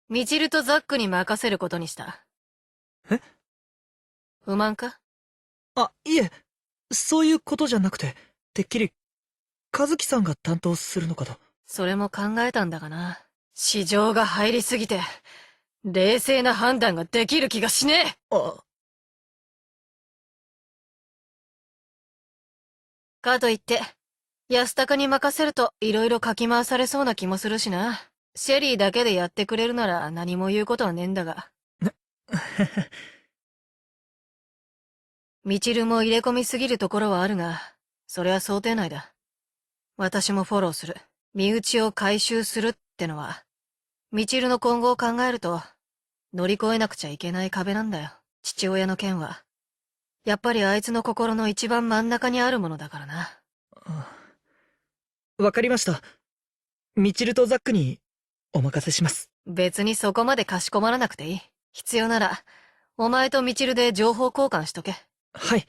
ミチルとザックに任せることにした。え？不満か？いえ、そういうことじゃなくて、てっきり、和樹さんが担当するのかと。それも考えたんだがな。市場が入りすぎて、冷静な判断ができる気がしねえ。かといって、安高に任せると色々かき回されそうな気もするしな。シェリーだけでやってくれるなら何も言うことはねえんだが。ミチルも入れ込みすぎるところはあるが、それは想定内だ。私もフォローする。身内を回収するってのは、ミチルの今後を考えると、乗り越えなくちゃいけない壁なんだよ。父親の件は。やっぱりあいつの心の一番真ん中にあるものだからな。わかりました。ミチルとザックにお任せします。別にそこまでかしこまらなくていい。必要なら、お前とミチルで情報交換しとけ。はい。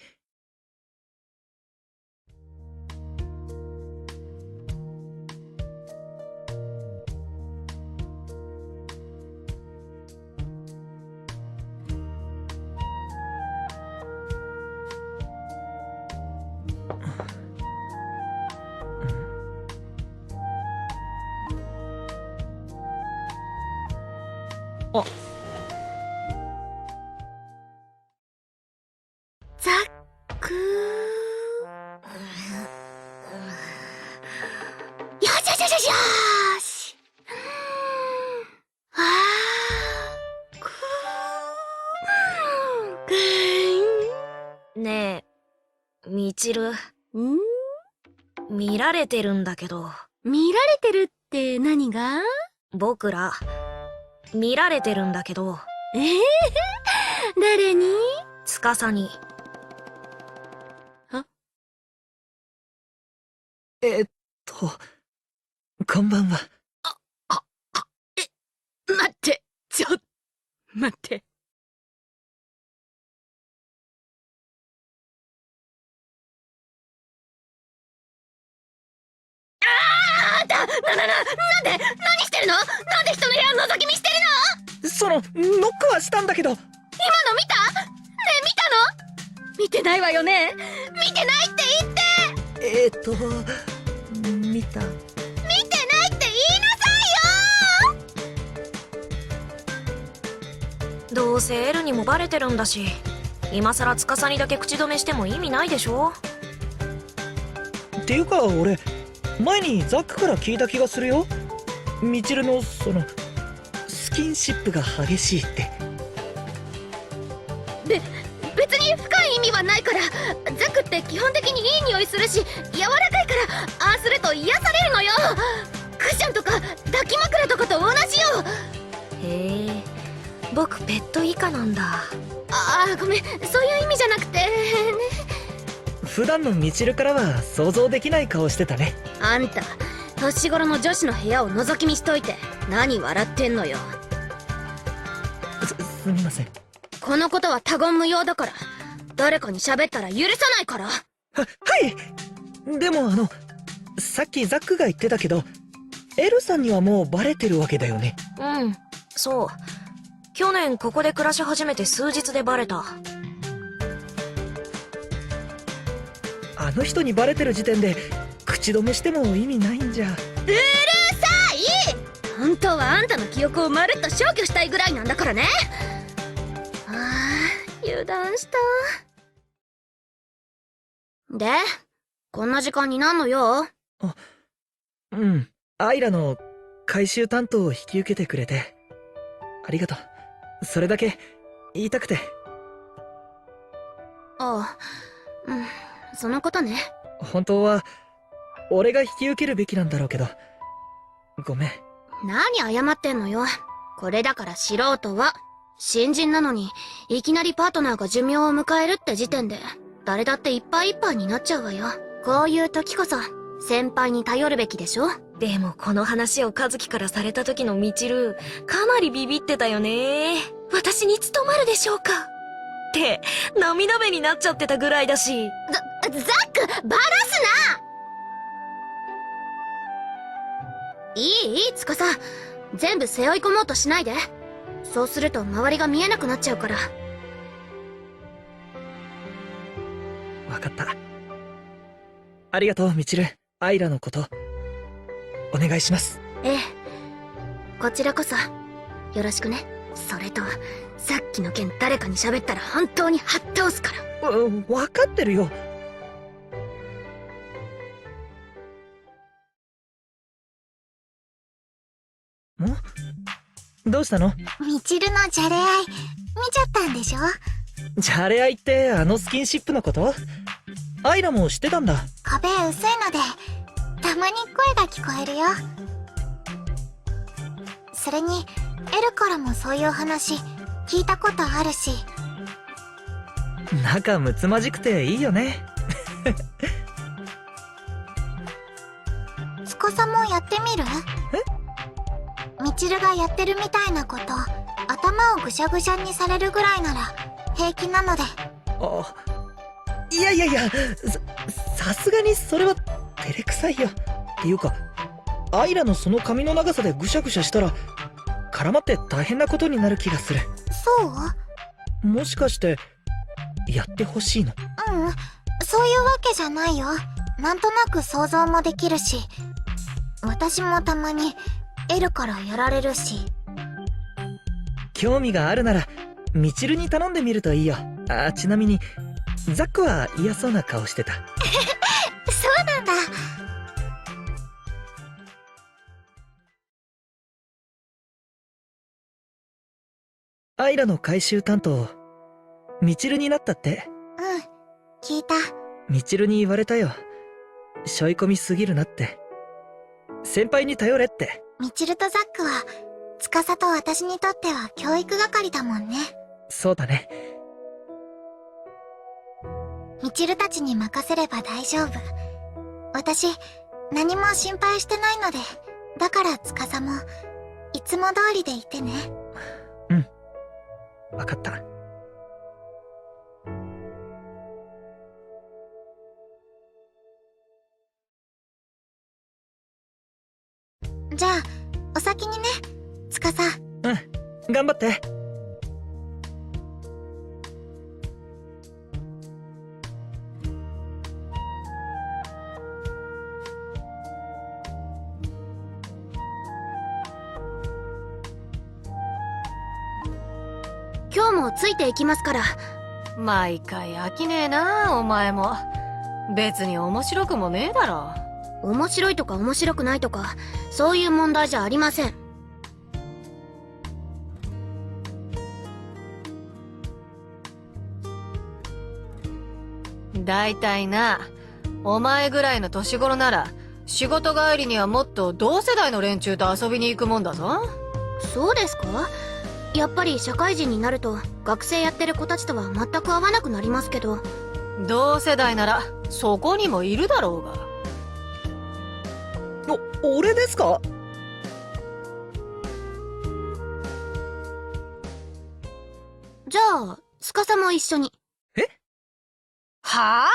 ザックよしよしよしよしよし。ねえ、みちる。見られてるんだけど。見られてるって何が？僕ら、見られてるんだけど。誰に？司に。こんばんは。待って、待って。なんで？何してるの？なんで人の部屋覗き見してるの？ノックはしたんだけど。今の見た？ねえ、見たの？見てないわよね？見てないって言って！見た。見てないって言いなさいよ！どうせエルにもバレてるんだし、今さら司にだけ口止めしても意味ないでしょ？っていうか俺、前にザックから聞いた気がするよ。ミチルのスキンシップが激しいって。別に深い意味はないから。ザックって基本的にいい匂いするし、柔らかいからああすると癒されるのよ。クッションとか抱き枕とかと同じよ。へえ、僕ペット以下なんだ。ごめん、そういう意味じゃなくてね。普段のミチルからは想像できない顔してたね。あんた年頃の女子の部屋を覗き見しといて何笑ってんのよ。すみません。このことは他言無用だから、誰かに喋ったら許さないから。はい。でもさっきザックが言ってたけど、エルさんにはもうバレてるわけだよね。うん、そう。去年ここで暮らし始めて数日でバレた。あの人にバレてる時点で口止めしても意味ないんじゃ。うるさい！本当はあんたの記憶をまるっと消去したいぐらいなんだからね。油断した。で、こんな時間になんの用？アイラの回収担当を引き受けてくれてありがとう。それだけ言いたくて。そのことね。本当は俺が引き受けるべきなんだろうけど、ごめん。何謝ってんのよ。これだから素人は。新人なのにいきなりパートナーが寿命を迎えるって時点で誰だっていっぱいいっぱいになっちゃうわよ。こういう時こそ先輩に頼るべきでしょ。でもこの話を和樹からされた時のみちる、かなりビビってたよね。私に務まるでしょうかって涙目になっちゃってたぐらいだし。ザック、バラすな！いい司、全部背負い込もうとしないで。そうすると周りが見えなくなっちゃうから。わかった。ありがとう、みちる。アイラのこと、お願いします。ええ。こちらこそ、よろしくね。それと、さっきの件誰かに喋ったら本当にはっ倒すから。わかってるよ。どうしたの？みちるのじゃれ合い、見ちゃったんでしょ？じゃれ合いってあのスキンシップのこと？アイラも知ってたんだ。壁薄いので、たまに声が聞こえるよ。それに、エルからもそういう話、聞いたことあるし。仲睦まじくていいよね。司もやってみる？みちるがやってるみたいなこと、頭をぐしゃぐしゃにされるぐらいなら平気なので。あ、いやいやいや、さすがにそれは照れくさいよ。っていうか、アイラのその髪の長さでぐしゃぐしゃしたら絡まって大変なことになる気がする。そう？もしかしてやってほしいの？うん、そういうわけじゃないよ。なんとなく想像もできるし、私もたまにエルからやられるし。興味があるならみちるに頼んでみるといいよ。ちなみにザックは嫌そうな顔してた。そうなんだ。アイラの回収担当みちるになったって？うん、聞いた。みちるに言われたよ。背負い込みすぎるなって。先輩に頼れって。みちるとザックは司と私にとっては教育係だもんね。そうだね。みちるたちに任せれば大丈夫。私、何も心配してないので、だから司も、いつも通りでいてね。うん。わかった。じゃあ、お先にね、司。うん、頑張って。今日もついていきますから。毎回飽きねえな、お前も。別に面白くもねえだろ。面白いとか面白くないとか、そういう問題じゃありません。だいたいな、お前ぐらいの年頃なら、仕事帰りにはもっと同世代の連中と遊びに行くもんだぞ。そうですか？やっぱり社会人になると学生やってる子たちとは全く合わなくなりますけど。同世代ならそこにもいるだろうが。俺ですか？じゃあ司も一緒に。はあ？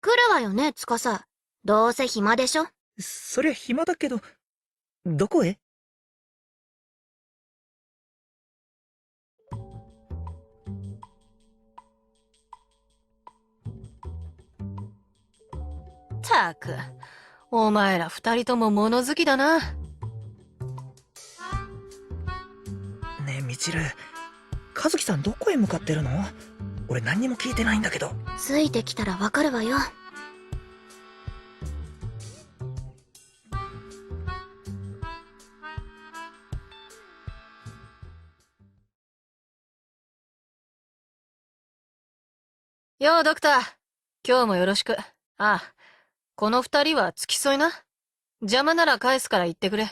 来るわよね、司。どうせ暇でしょ。そりゃ暇だけど、どこへ？たく、お前ら二人とも物好きだな。ねえみちる、和樹さんどこへ向かってるの？俺何にも聞いてないんだけど。ついてきたらわかるわよ。ようドクター、今日もよろしく。この二人は付き添いな。邪魔なら返すから言ってくれ。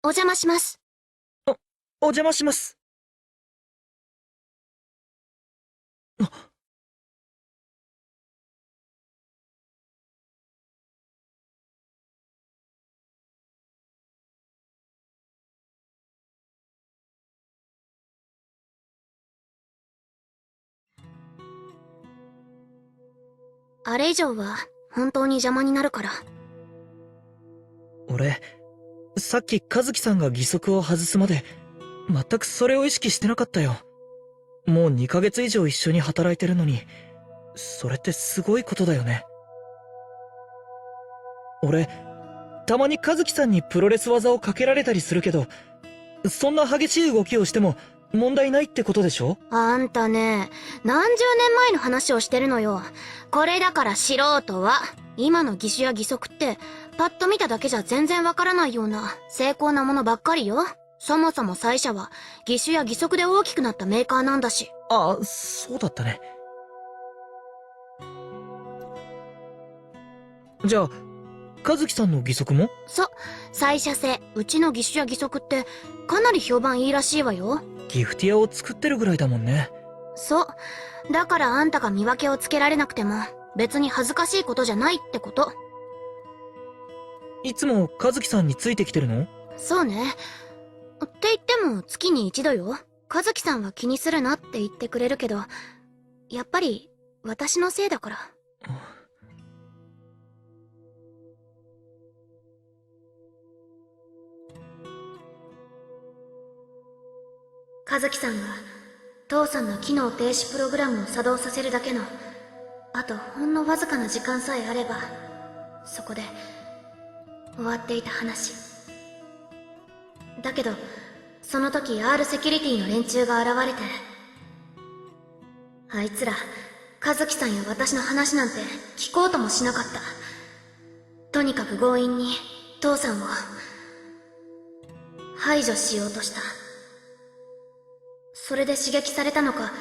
お邪魔します。お邪魔します。あれ以上は本当に邪魔になるから。俺、さっき和樹さんが義足を外すまで、全くそれを意識してなかったよ。もう2ヶ月以上一緒に働いてるのに、それってすごいことだよね。俺、たまに和樹さんにプロレス技をかけられたりするけど、そんな激しい動きをしても問題ないってことでしょ？あんたね、何十年前の話をしてるのよ。これだから素人は、今の義手や義足って、パッと見ただけじゃ全然わからないような、精巧なものばっかりよ。そもそも最初は、義手や義足で大きくなったメーカーなんだし。あ、そうだったね。じゃあ、和樹さんの義足も？最初製、うちの義手や義足って、かなり評判いいらしいわよ。ギフティアを作ってるぐらいだもんね。そう。だからあんたが見分けをつけられなくても、別に恥ずかしいことじゃないってこと。いつも和樹さんについてきてるの？そうね。って言っても月に一度よ。和樹さんは気にするなって言ってくれるけど、やっぱり私のせいだから。和樹さんが父さんの機能停止プログラムを作動させるだけの、あとほんのわずかな時間さえあれば、そこで終わっていた話。だけど、その時 R セキュリティの連中が現れて、あいつら、和樹さんや私の話なんて聞こうともしなかった。とにかく強引に父さんを排除しようとした。それで刺激されたのか、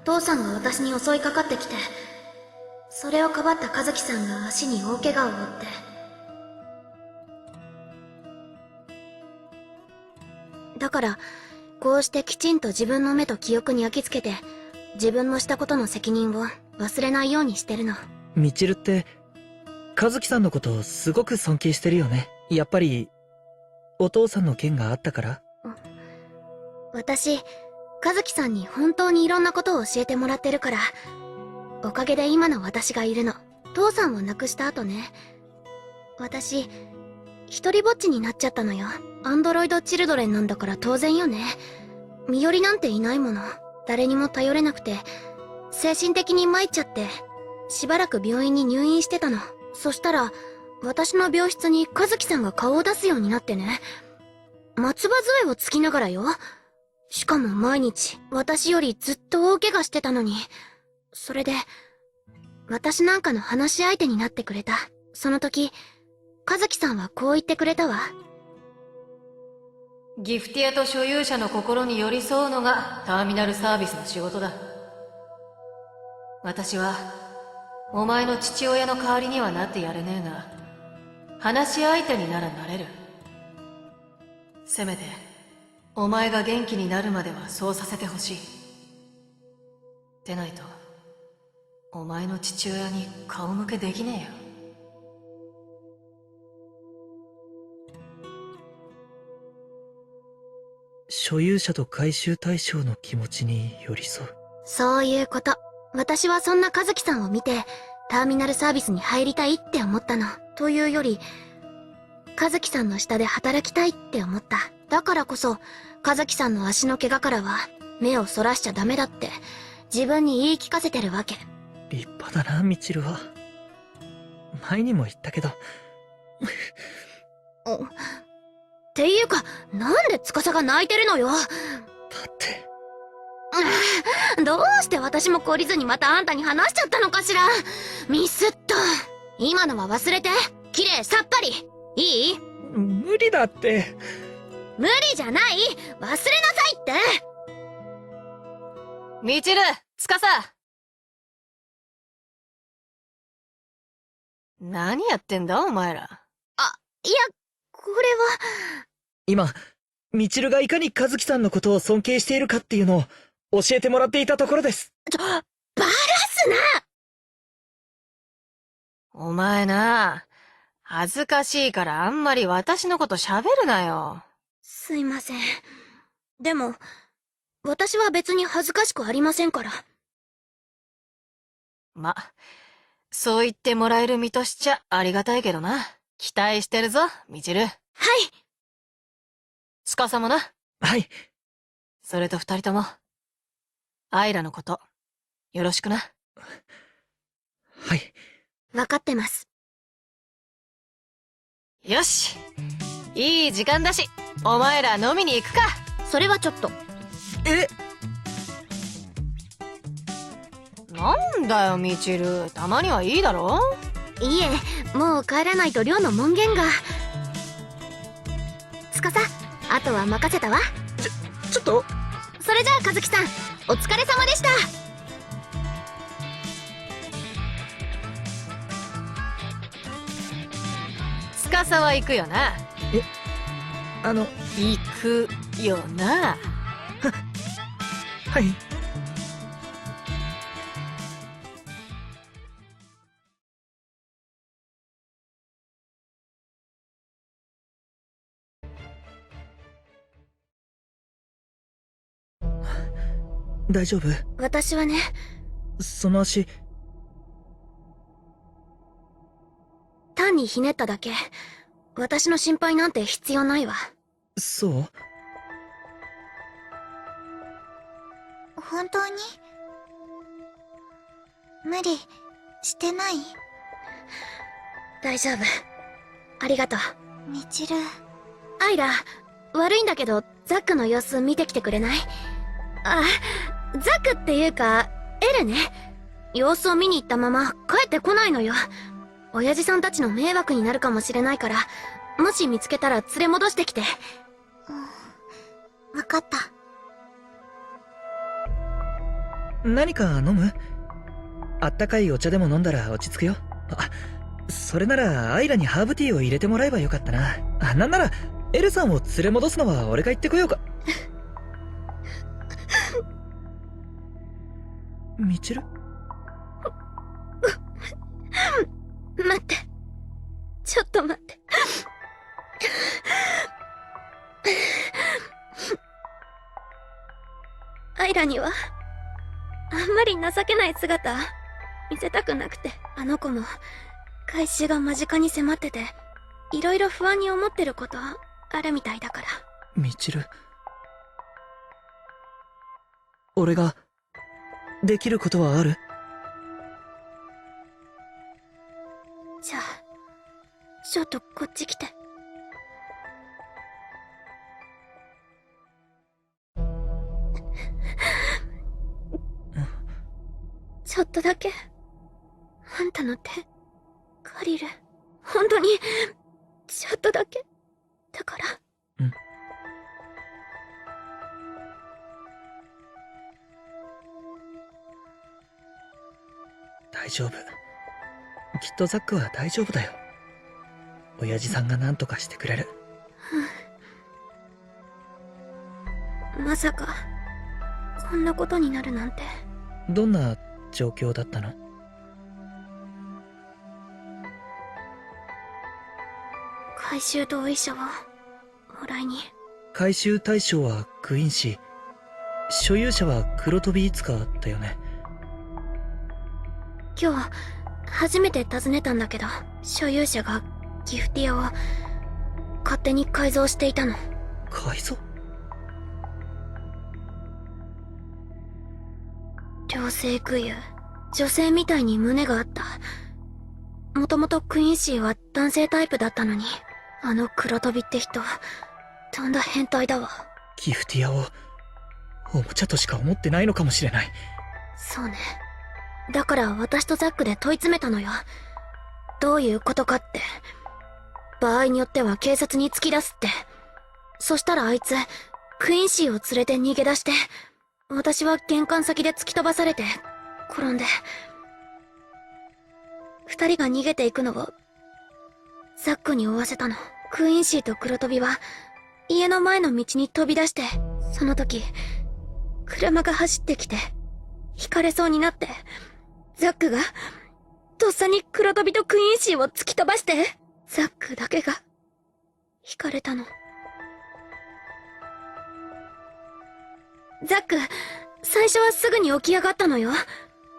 父さんが私に襲いかかってきて、それをかばった和樹さんが足に大怪我を負って。だから、こうしてきちんと自分の目と記憶に焼き付けて、自分のしたことの責任を忘れないようにしてるの。みちるって、和樹さんのことをすごく尊敬してるよね。やっぱり、お父さんの件があったから？私、和樹さんに本当にいろんなことを教えてもらってるから、おかげで今の私がいるの。父さんを亡くした後ね、私、一人ぼっちになっちゃったのよ。アンドロイドチルドレンなんだから当然よね。身寄りなんていないもの。誰にも頼れなくて、精神的に参っちゃって、しばらく病院に入院してたの。そしたら、私の病室に和樹さんが顔を出すようになってね。松葉杖をつきながらよ。しかも毎日、私よりずっと大怪我してたのに。それで、私なんかの話し相手になってくれた。その時、和樹さんはこう言ってくれたわ。ギフティアと所有者の心に寄り添うのがターミナルサービスの仕事だ。私は、お前の父親の代わりにはなってやれねえが、話し相手にならなれる。せめて、お前が元気になるまではそうさせてほしい。でないと、お前の父親に顔向けできねえよ。所有者と回収対象の気持ちに寄り添う。そういうこと。私はそんな和樹さんを見て、ターミナルサービスに入りたいって思ったの。というより、和樹さんの下で働きたいって思った。だからこそ、和樹さんの足の怪我からは、目をそらしちゃダメだって、自分に言い聞かせてるわけ。立派だな、みちるは。前にも言ったけど。っていうか、なんで司が泣いてるのよ。だって。どうして私も懲りずにまたあんたに話しちゃったのかしら。ミスった。今のは忘れて。綺麗さっぱり。いい？無理だって。無理じゃない。忘れなさいって。みちる、つかさ。何やってんだお前ら。いや、これは。今、みちるがいかに和樹さんのことを尊敬しているかっていうのを教えてもらっていたところです。バラすな！お前な、恥ずかしいからあんまり私のこと喋るなよ。すいません。でも、私は別に恥ずかしくありませんから。ま、そう言ってもらえる身としちゃありがたいけどな。期待してるぞ、みちる。はい。司もな。はい。それと二人とも、アイラのこと、よろしくな。はい。わかってます。よし。いい時間だし、お前ら飲みに行くか。それはちょっと。え、なんだよ、みちる。たまにはいいだろ。いいえ、もう帰らないと寮の門限が。司、あとは任せたわ。ちょっと。それじゃあ和樹さん、お疲れ様でした。司は行くよな。行くよな。はい。大丈夫？私はね、その足。単にひねっただけ。私の心配なんて必要ないわ。そう？本当に無理してない？大丈夫。ありがとう。みちる。アイラ、悪いんだけど、ザックの様子見てきてくれない？あ、ザックっていうか、エルね。様子を見に行ったまま帰ってこないのよ。親父さんたちの迷惑になるかもしれないから、もし見つけたら連れ戻してきて。わかった。何か飲む？あったかいお茶でも飲んだら落ち着くよ。あ、それならアイラにハーブティーを入れてもらえばよかったな。あ、なんならエルさんを連れ戻すのは俺が行ってこようか。みちる？待って。ちょっと待って。アイラには、あんまり情けない姿、見せたくなくて。あの子も、回収が間近に迫ってて、いろいろ不安に思ってること、あるみたいだから。みちる。俺が、できることはある？じゃあ、ちょっとこっち来て。ちょっとだけ、あんたの手、借りる。本当に、ちょっとだけ。だから。うん。大丈夫。きっとザックは大丈夫だよ。親父さんが何とかしてくれる。まさか、こんなことになるなんて。どんな状況だったの？回収同意書を、もらいに。回収対象はクイーン氏、所有者は黒飛びいつかだよね。今日、初めて訪ねたんだけど、所有者がギフティアを勝手に改造していたの。改造？両性具有。女性みたいに胸があった。もともとクイーンシーは男性タイプだったのに、あの黒飛びって人、とんだ変態だわ。ギフティアを、おもちゃとしか思ってないのかもしれない。そうね。だから私とザックで問い詰めたのよ。どういうことかって。場合によっては警察に突き出すって。そしたらあいつ、クイーンシーを連れて逃げ出して、私は玄関先で突き飛ばされて、転んで。二人が逃げていくのを、ザックに追わせたの。クイーンシーと黒飛びは、家の前の道に飛び出して、その時、車が走ってきて、引かれそうになって、ザックが、とっさに黒飛びとクイーンシーを突き飛ばして、ザックだけが、引かれたの。ザック、最初はすぐに起き上がったのよ。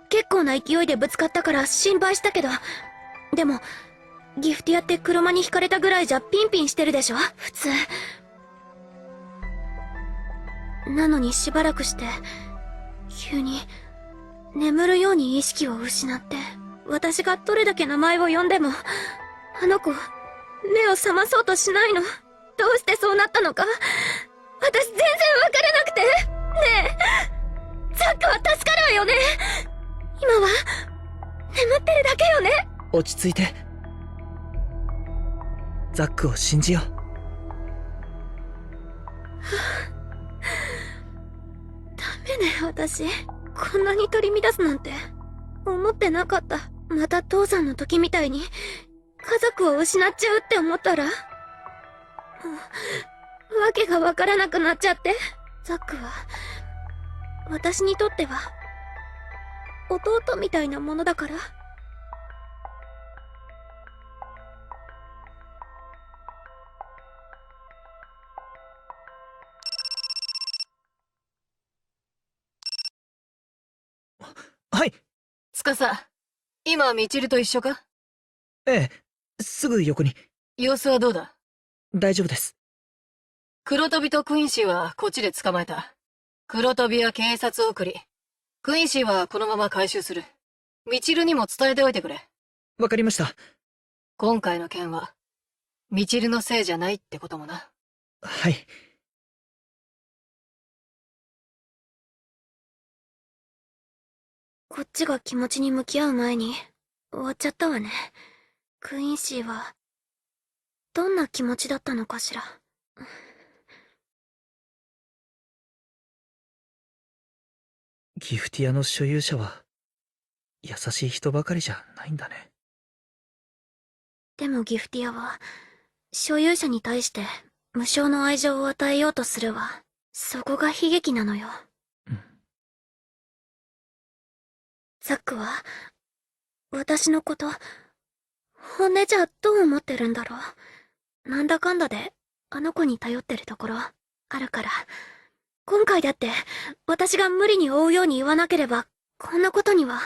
結構な勢いでぶつかったから心配したけど、でも、ギフティアって車に惹かれたぐらいじゃピンピンしてるでしょ普通。なのにしばらくして、急に、眠るように意識を失って、私がどれだけ名前を呼んでも、あの子、目を覚まそうとしないの。どうしてそうなったのか、私全然わからなくて。ねえ、ザックは助かるわよね。今は、眠ってるだけよね。落ち着いて。ザックを信じよう。ダメね、私。こんなに取り乱すなんて、思ってなかった。また父さんの時みたいに、家族を失っちゃうって思ったら、もう、わけがわからなくなっちゃって。ザックは、私にとっては、弟みたいなものだから。はい。司、今はミチルと一緒か？ええ、すぐ横に。様子はどうだ？大丈夫です。黒飛びとクインシーはこっちで捕まえた。黒飛びは警察送り。クインシーはこのまま回収する。ミチルにも伝えておいてくれ。わかりました。今回の件は、ミチルのせいじゃないってこともな。はい。こっちが気持ちに向き合う前に、終わっちゃったわね。クインシーは、どんな気持ちだったのかしら。ギフティアの所有者は、優しい人ばかりじゃないんだね。でもギフティアは、所有者に対して無償の愛情を与えようとするわ。そこが悲劇なのよ。うん。ザックは、私のこと、本音じゃどう思ってるんだろう。なんだかんだで、あの子に頼ってるところ、あるから。今回だって、私が無理に追うように言わなければ、こんなことには、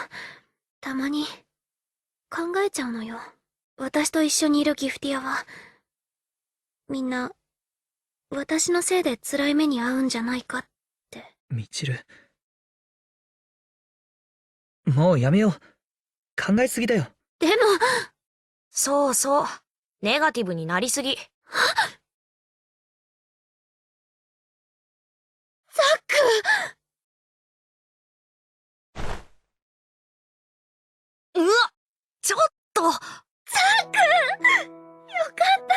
たまに、考えちゃうのよ。私と一緒にいるギフティアは、みんな、私のせいで辛い目に遭うんじゃないかって。ミチル。もうやめよう。考えすぎだよ。でも、そうそう。ネガティブになりすぎ。ザック！うわっちょっとザック！よかった。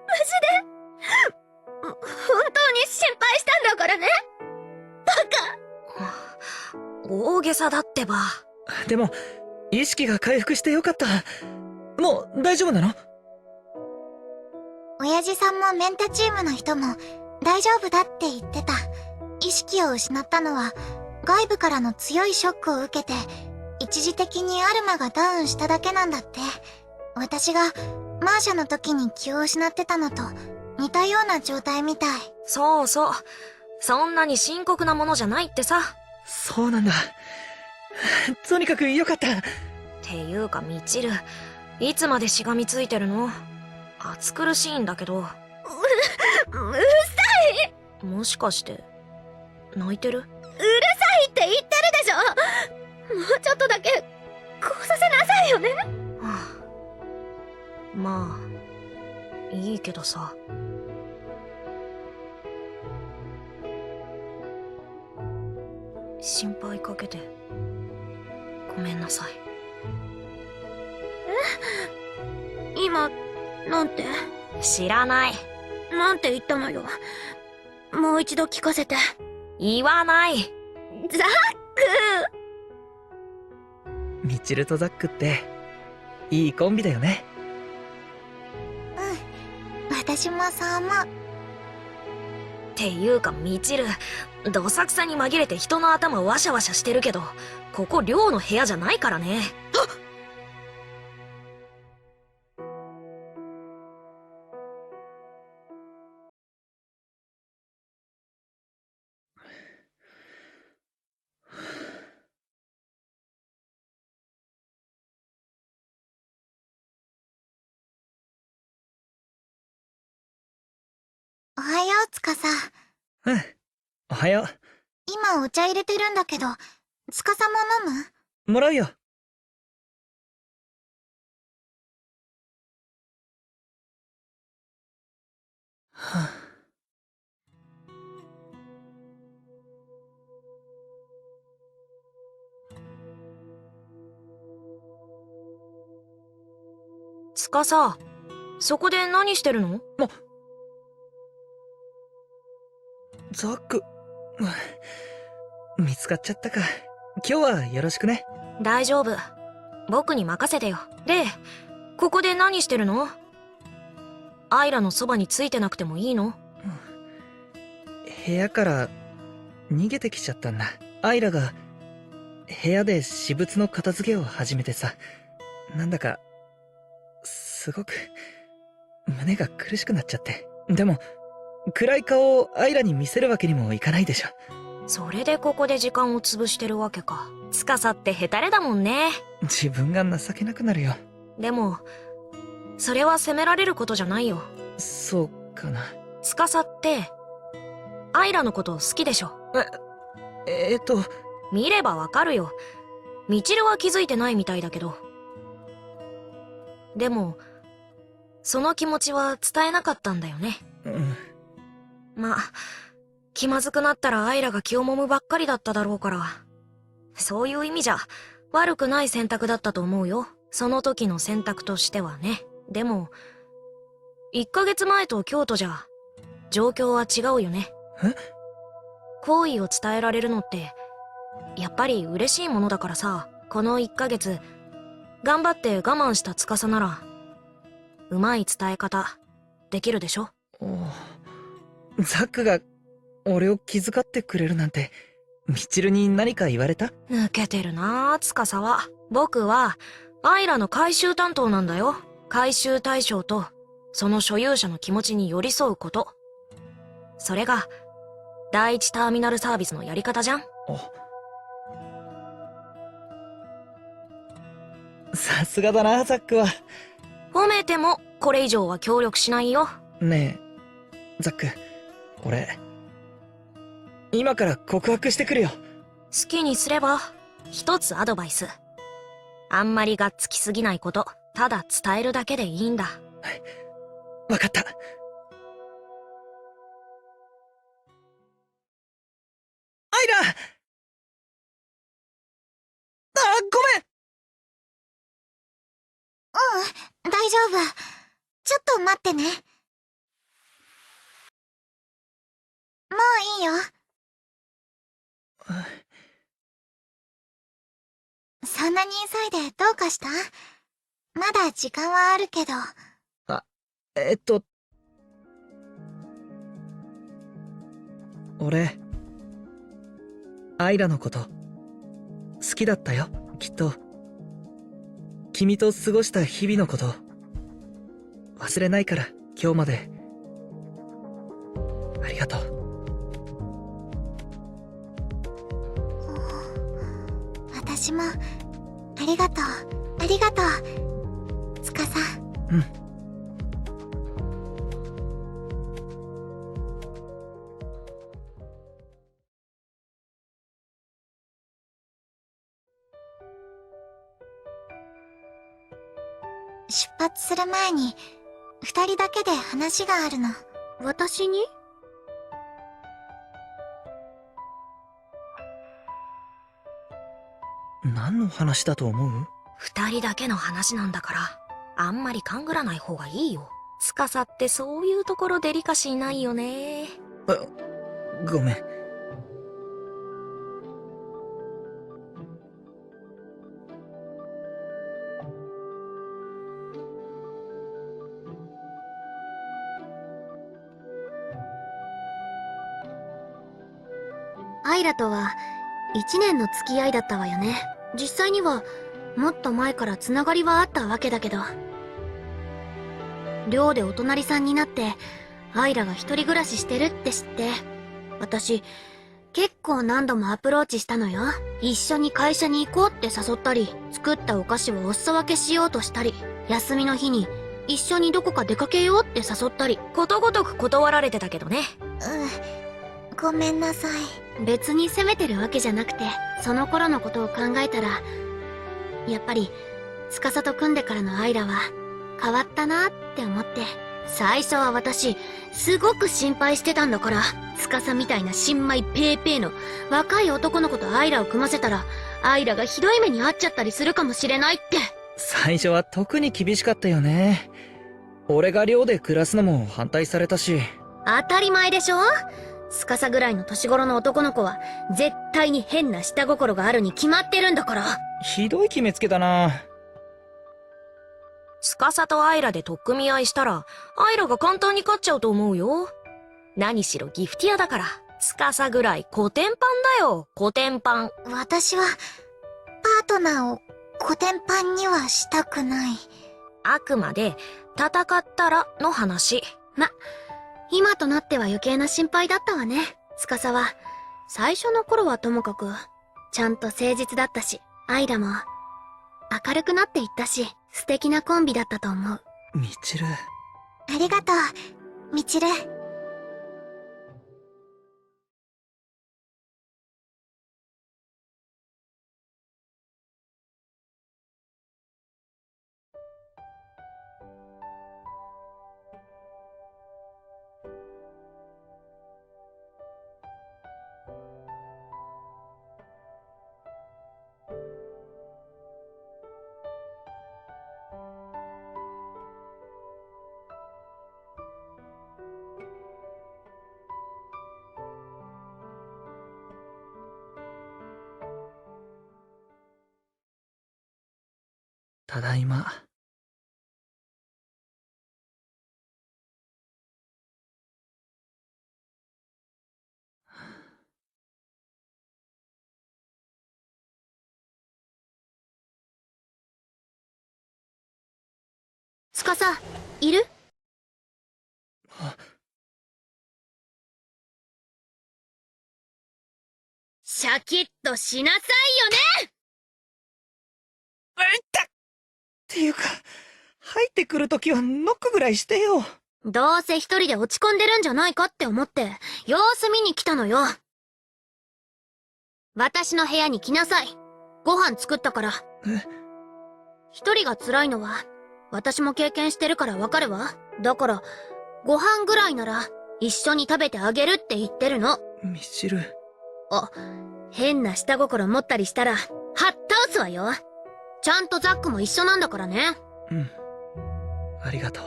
無事で。本当に心配したんだからね。バカ！大げさだってば。でも、意識が回復してよかった。もう大丈夫なの？親父さんもメンタチームの人も大丈夫だって言ってた。意識を失ったのは外部からの強いショックを受けて一時的にアルマがダウンしただけなんだって。私がマーシャの時に気を失ってたのと似たような状態みたい。そうそう。そんなに深刻なものじゃないってさ。そうなんだ。とにかくよかった。っていうかミチル、いつまでしがみついてるの？暑苦しいんだけど。うるさい！もしかして泣いてる？うるさいって言ってるでしょ！もうちょっとだけこうさせなさいよね。はあ、まあいいけどさ。心配かけてごめんなさい。今、なんて？知らない。なんて言ったのよ。もう一度聞かせて。言わない。ザック！ミチルとザックって、いいコンビだよね。私もそう思う。っていうかミチル、どさくさに紛れて人の頭ワシャワシャしてるけど、ここ寮の部屋じゃないからね。はよう、つかさ。うん。おはよ今お茶入れてるんだけど、つかさも飲む？う。もらうよ。はあ、つかさ、そこで何してるの？ザック、見つかっちゃったか。今日はよろしくね。大丈夫。僕に任せてよ。で、ここで何してるの？アイラのそばについてなくてもいいの？部屋から逃げてきちゃったんだ。アイラが部屋で私物の片付けを始めてさ、なんだかすごく胸が苦しくなっちゃって。でも暗い顔をアイラに見せるわけにもいかないでしょ。それでここで時間を潰してるわけか。つかさってヘタレだもんね。自分が情けなくなるよ。でも、それは責められることじゃないよ。そうかな。つかさって、アイラのこと好きでしょ？見ればわかるよ。みちるは気づいてないみたいだけど。でも、その気持ちは伝えなかったんだよね。うん。まあ、気まずくなったらアイラが気を揉むばっかりだっただろうから。そういう意味じゃ、悪くない選択だったと思うよ。その時の選択としてはね。でも、1ヶ月前と京都じゃ、状況は違うよね。好意を伝えられるのって、やっぱり嬉しいものだからさ、この1ヶ月、頑張って我慢した司なら、うまい伝え方、できるでしょ？ザックが俺を気遣ってくれるなんて、ミチルに何か言われた？抜けてるなぁ、司は。僕は、アイラの回収担当なんだよ。回収対象と、その所有者の気持ちに寄り添うこと。それが、第一ターミナルサービスのやり方じゃん。さすがだな、ザックは。褒めても、これ以上は協力しないよ。ねえ、ザック、俺、今から告白してくるよ。好きにすれば、一つアドバイス。あんまりがっつきすぎないこと、ただ伝えるだけでいいんだ。わかった。アイラ！ごめん！大丈夫。ちょっと待ってね。もういいよ。そんなに急いでどうかした？まだ時間はあるけど。俺、アイラのこと好きだったよ、きっと。君と過ごした日々のこと忘れないから。今日までありがとう。私もありがとう。ありがとう、つかさ。うん。出発する前に二人だけで話があるの。私に？何の話だと思う？二人だけの話なんだから、あんまり勘ぐらない方がいいよ。司ってそういうところデリカシーないよね。ごめん。アイラとは1年の付き合いだったわよね。実際にはもっと前からつながりはあったわけだけど、寮でお隣さんになってアイラが一人暮らししてるって知って、私結構何度もアプローチしたのよ。一緒に会社に行こうって誘ったり、作ったお菓子をお裾分けしようとしたり、休みの日に一緒にどこか出かけようって誘ったり。ことごとく断られてたけどね。ごめんなさい。別に責めてるわけじゃなくて、その頃のことを考えたら、やっぱり、司と組んでからのアイラは、変わったなって思って。最初は私、すごく心配してたんだから、司みたいな新米ペーペーの若い男の子とアイラを組ませたら、アイラがひどい目に遭っちゃったりするかもしれないって。最初は特に厳しかったよね。俺が寮で暮らすのも反対されたし。当たり前でしょ？司ぐらいの年頃の男の子は、絶対に変な下心があるに決まってるんだから。ひどい決めつけだな。司とアイラで取っ組み合いしたら、アイラが簡単に勝っちゃうと思うよ。何しろギフティアだから、司ぐらいコテンパンだよ、コテンパン。私は、パートナーをコテンパンにはしたくない。あくまで、戦ったらの話。今となっては余計な心配だったわね。司は、最初の頃はともかく、ちゃんと誠実だったし、アイラも、明るくなっていったし、素敵なコンビだったと思う。みちる。ありがとう、みちる。ただいま。司、いる？シャキッとしなさいよね！っていうか、入ってくるときはノックぐらいしてよ。どうせ一人で落ち込んでるんじゃないかって思って、様子見に来たのよ。私の部屋に来なさい。ご飯作ったから。一人が辛いのは、私も経験してるからわかるわ。だから、ご飯ぐらいなら、一緒に食べてあげるって言ってるの。みちる。変な下心持ったりしたら、はっ倒すわよ。ちゃんとザックも一緒なんだからね。うん。ありがとう。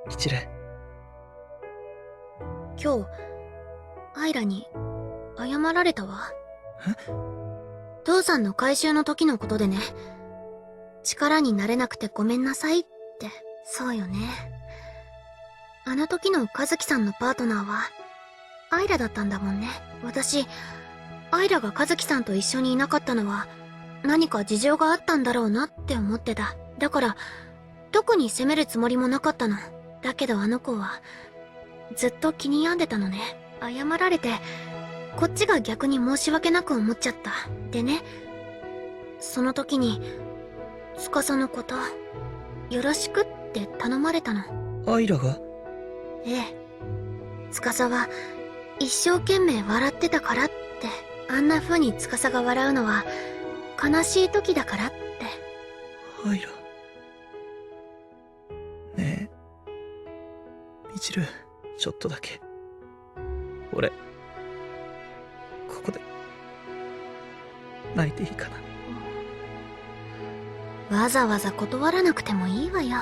みちる。今日、アイラに、謝られたわ。父さんの回収の時のことでね。力になれなくてごめんなさいって。そうよね。あの時の和樹さんのパートナーは、アイラだったんだもんね。私、アイラが和樹さんと一緒にいなかったのは、何か事情があったんだろうなって思ってた。だから、特に責めるつもりもなかったの。だけどあの子は、ずっと気に病んでたのね。謝られて、こっちが逆に申し訳なく思っちゃった。でね、その時に、司のこと、よろしくって頼まれたの。アイラが？ええ。司は、一生懸命笑ってたからって、あんな風に司が笑うのは、悲しい時だからって。アイラ。ねえ。みちる、ちょっとだけ。俺、ここで、泣いていいかな。わざわざ断らなくてもいいわよ。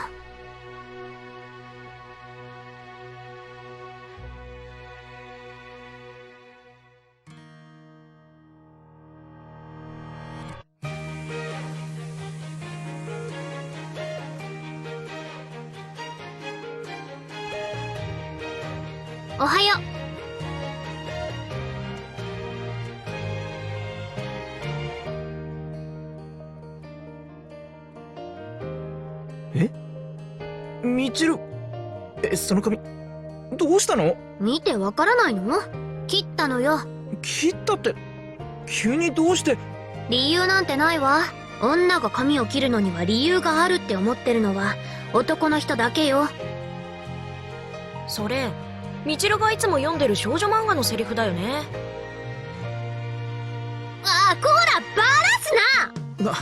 おはよう。みちる、その髪、どうしたの？見てわからないの？切ったのよ。切ったって、急にどうして？理由なんてないわ。女が髪を切るのには理由があるって思ってるのは、男の人だけよ。それみちるがいつも読んでる少女漫画のセリフだよね。ああ、こらバラすな。が